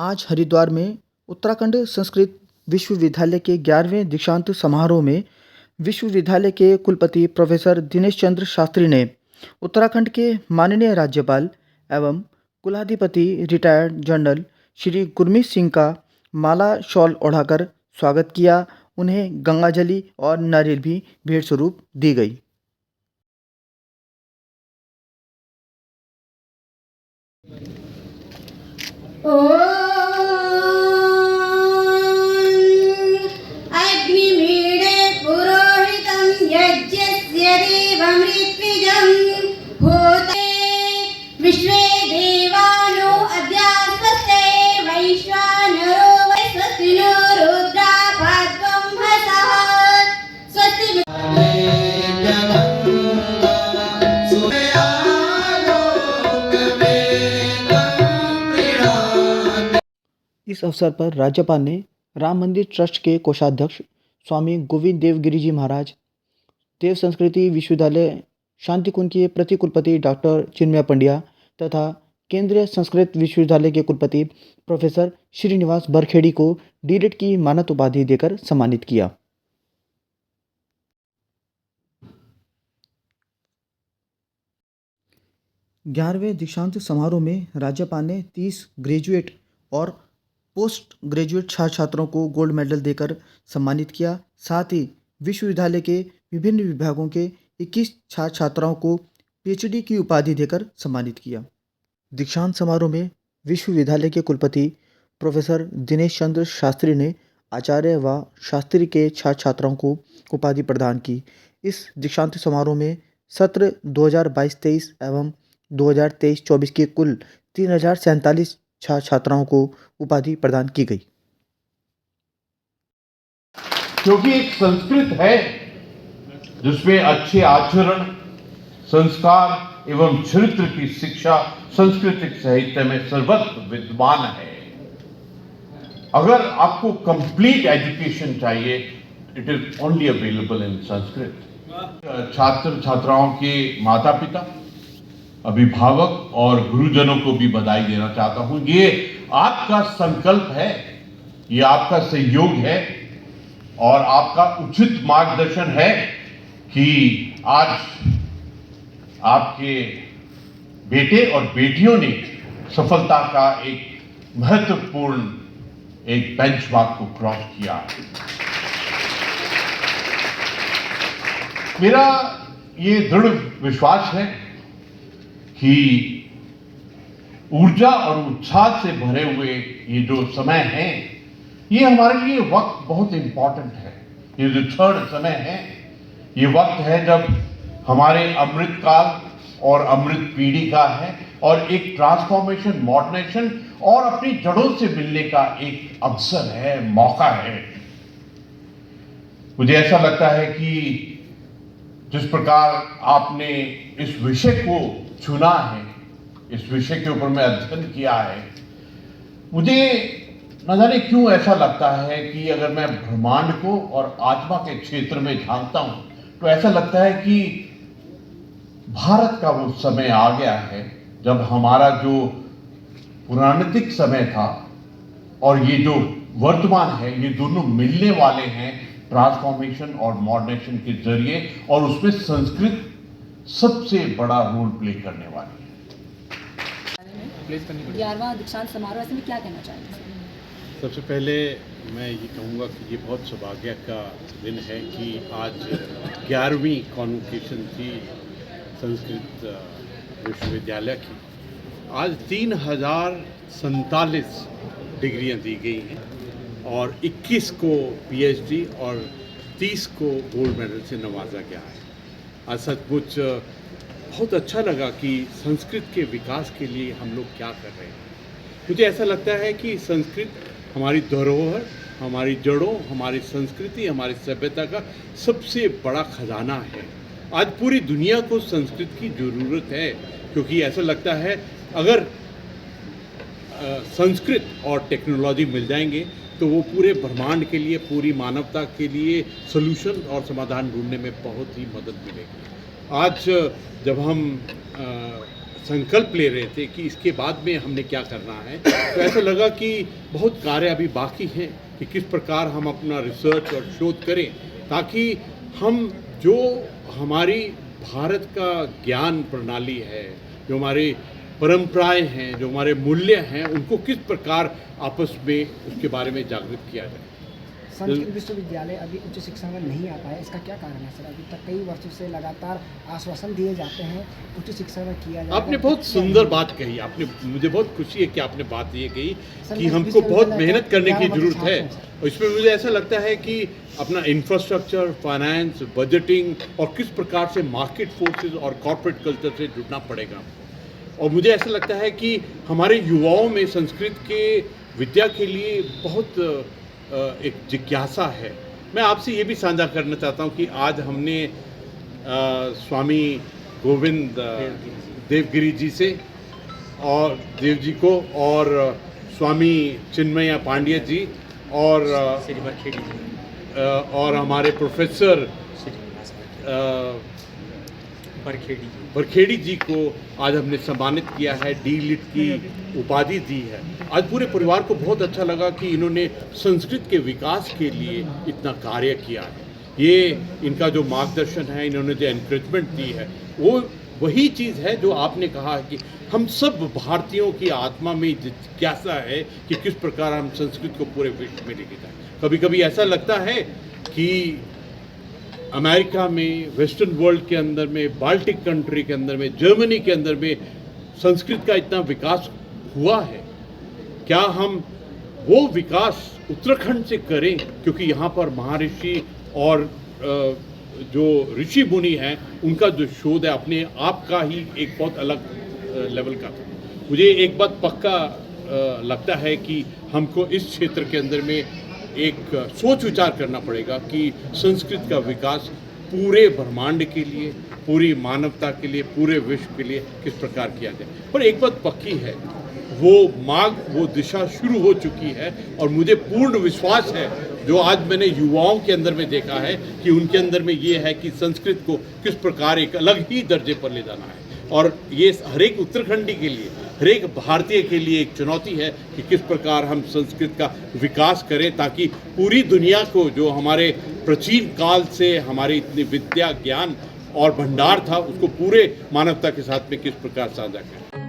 आज हरिद्वार में उत्तराखंड संस्कृत विश्वविद्यालय के 11वें दीक्षांत समारोह में विश्वविद्यालय के कुलपति प्रोफेसर दिनेश चंद्र शास्त्री ने उत्तराखंड के माननीय राज्यपाल एवं कुलाधिपति रिटायर्ड जनरल श्री गुरमीत सिंह का माला शॉल ओढ़ाकर स्वागत किया। उन्हें गंगाजली और नारियल भी भेंट स्वरूप दी गई। अग्निमीडे पुरोहितं यज्ञस्य देवमृत्विजं होते विश्वे देवानो अद्या स्वस्ते वैश्वानरो स्वस्तिनो रुद्रा भद्रंहसः स्वस्ति। इस अवसर पर राज्यपाल ने राम मंदिर ट्रस्ट के कोषाध्यक्ष स्वामी गोविंद देव गिरी जी महाराज, देव संस्कृति विश्वविद्यालय शांतिकुंज के प्रति कुलपति डॉक्टर चिन्मय पंड्या तथा केंद्रीय संस्कृत विश्वविद्यालय के कुलपति प्रोफेसर श्रीनिवास बरखेड़ी को डीलिट की मानद उपाधि देकर सम्मानित किया। ग्यारहवें दीक्षांत समारोह में राज्यपाल ने 30 ग्रेजुएट और पोस्ट ग्रेजुएट छात्र छात्रों को गोल्ड मेडल देकर सम्मानित किया। साथ ही विश्वविद्यालय के विभिन्न विभागों के 21 छात्र छात्राओं को पीएचडी की उपाधि देकर सम्मानित किया। दीक्षांत समारोह में विश्वविद्यालय के कुलपति प्रोफेसर दिनेश चंद्र शास्त्री ने आचार्य व शास्त्री के छात्र छात्राओं को उपाधि प्रदान की। इस दीक्षांत समारोह में सत्र 2022-23 एवं 2023-24 के कुल 3047 छात्र छात्राओं को उपाधि प्रदान की गई। क्योंकि एक संस्कृत है जिसमें अच्छे आचरण, संस्कार एवं चरित्र की शिक्षा सांस्कृतिक साहित्य में सर्वत्र विद्यमान है। अगर आपको कंप्लीट एजुकेशन चाहिए, it is only available in Sanskrit. छात्र छात्राओं के माता पिता, अभिभावक और गुरुजनों को भी बधाई देना चाहता हूं। ये आपका संकल्प है, ये आपका सहयोग है और आपका उचित मार्गदर्शन है कि आज आपके बेटे और बेटियों ने सफलता का एक महत्वपूर्ण एक बेंचमार्क को क्रॉस किया। मेरा ये दृढ़ विश्वास है कि ऊर्जा और उत्साह से भरे हुए ये जो समय है, ये हमारे लिए वक्त बहुत इंपॉर्टेंट है। ये जो थर्ड समय है, ये वक्त है जब हमारे अमृत काल और अमृत पीढ़ी का है और एक ट्रांसफॉर्मेशन, मॉडर्नाइजेशन और अपनी जड़ों से मिलने का एक अवसर है, मौका है। मुझे ऐसा लगता है कि जिस प्रकार आपने इस विषय को चुना है, इस विषय के ऊपर मैं अध्ययन किया है, मुझे न जाने क्यों ऐसा लगता है कि अगर मैं ब्रह्मांड को और आत्मा के क्षेत्र में झांकता हूं तो ऐसा लगता है कि भारत का वो समय आ गया है जब हमारा जो पुराणिक समय था और ये जो वर्तमान है, ये दोनों मिलने वाले हैं ट्रांसफॉर्मेशन और मॉडर्नाइजेशन के जरिए, और उसमें संस्कृत सबसे बड़ा रोल प्ले करने वाली है। 11वां दीक्षांत समारोह में क्या कहना चाहेंगे? सबसे पहले मैं ये कहूँगा कि ये बहुत सौभाग्य का दिन है कि आज 11वीं कॉन्वोकेशन थी संस्कृत विश्वविद्यालय की। आज 3047 डिग्रियाँ दी गई हैं और 21 को पीएचडी और 30 को गोल्ड मेडल से नवाजा गया है। आज सचमुच बहुत अच्छा लगा कि संस्कृत के विकास के लिए हम लोग क्या कर रहे हैं। मुझे ऐसा लगता है कि संस्कृत हमारी धरोहर, हमारी जड़ों, हमारी संस्कृति, हमारी सभ्यता का सबसे बड़ा खजाना है। आज पूरी दुनिया को संस्कृत की ज़रूरत है, क्योंकि ऐसा लगता है अगर संस्कृत और टेक्नोलॉजी मिल जाएंगे तो वो पूरे ब्रह्मांड के लिए, पूरी मानवता के लिए सॉल्यूशन और समाधान ढूंढने में बहुत ही मदद मिलेगी। आज जब हम संकल्प ले रहे थे कि इसके बाद में हमने क्या करना है, तो ऐसा लगा कि बहुत कार्य अभी बाकी हैं कि किस प्रकार हम अपना रिसर्च और शोध करें ताकि हम जो हमारी भारत का ज्ञान प्रणाली है, जो हमारी परंपराएं हैं, जो हमारे मूल्य हैं, उनको किस प्रकार आपस में उसके बारे में जागृत किया जाए। संस्कृत विश्वविद्यालय अभी उच्च शिक्षा में नहीं आ पाया, इसका क्या कारण है सर? अभी तक कई वर्षों से लगातार आश्वासन दिए जाते हैं उच्च शिक्षा में किया जाए। आपने बहुत सुंदर बात कही, आपने मुझे बहुत खुशी है कि आपने बात ये कही कि हमको बहुत मेहनत करने की ज़रूरत है। और इसमें मुझे ऐसा लगता है कि अपना इंफ्रास्ट्रक्चर, फाइनेंस, बजटिंग और किस प्रकार से मार्केट फोर्सेस और कॉर्पोरेट कल्चर से जुड़ना पड़ेगा। और मुझे ऐसा लगता है कि हमारे युवाओं में संस्कृत के विद्या के लिए बहुत एक जिज्ञासा है। मैं आपसे ये भी साझा करना चाहता हूँ कि आज हमने स्वामी गोविंद देवगिरी जी से और देव जी को और स्वामी चिन्मय पांड्य जी और हमारे प्रोफेसर बरखेड़ी जी को आज हमने सम्मानित किया है, डी.लिट की उपाधि दी है। आज पूरे परिवार को बहुत अच्छा लगा कि इन्होंने संस्कृत के विकास के लिए इतना कार्य किया है। ये इनका जो मार्गदर्शन है, इन्होंने जो एनकरेजमेंट दी है, वो वही चीज़ है जो आपने कहा है कि हम सब भारतीयों की आत्मा में जिज्ञासा है कि किस प्रकार हम संस्कृत को पूरे विश्व में लेके जाएं। कभी कभी ऐसा लगता है कि अमेरिका में, वेस्टर्न वर्ल्ड के अंदर में, बाल्टिक कंट्री के अंदर में, जर्मनी के अंदर में संस्कृत का इतना विकास हुआ है। क्या हम वो विकास उत्तराखंड से करें, क्योंकि यहाँ पर महर्षि और जो ऋषि मुनि हैं उनका जो शोध है अपने आप का ही एक बहुत अलग लेवल का था। मुझे एक बात पक्का लगता है कि हमको इस क्षेत्र के अंदर में एक सोच विचार करना पड़ेगा कि संस्कृत का विकास पूरे ब्रह्मांड के लिए, पूरी मानवता के लिए, पूरे विश्व के लिए किस प्रकार किया जाए। पर एक बात पक्की है, वो दिशा शुरू हो चुकी है और मुझे पूर्ण विश्वास है जो आज मैंने युवाओं के अंदर में देखा है कि उनके अंदर में ये है कि संस्कृत को किस प्रकार एक अलग ही दर्जे पर ले जाना है। और ये हर एक उत्तराखंडी के लिए, हर एक भारतीय के लिए एक चुनौती है कि किस प्रकार हम संस्कृत का विकास करें ताकि पूरी दुनिया को जो हमारे प्राचीन काल से हमारी इतनी विद्या, ज्ञान और भंडार था, उसको पूरे मानवता के साथ में किस प्रकार साझा करें।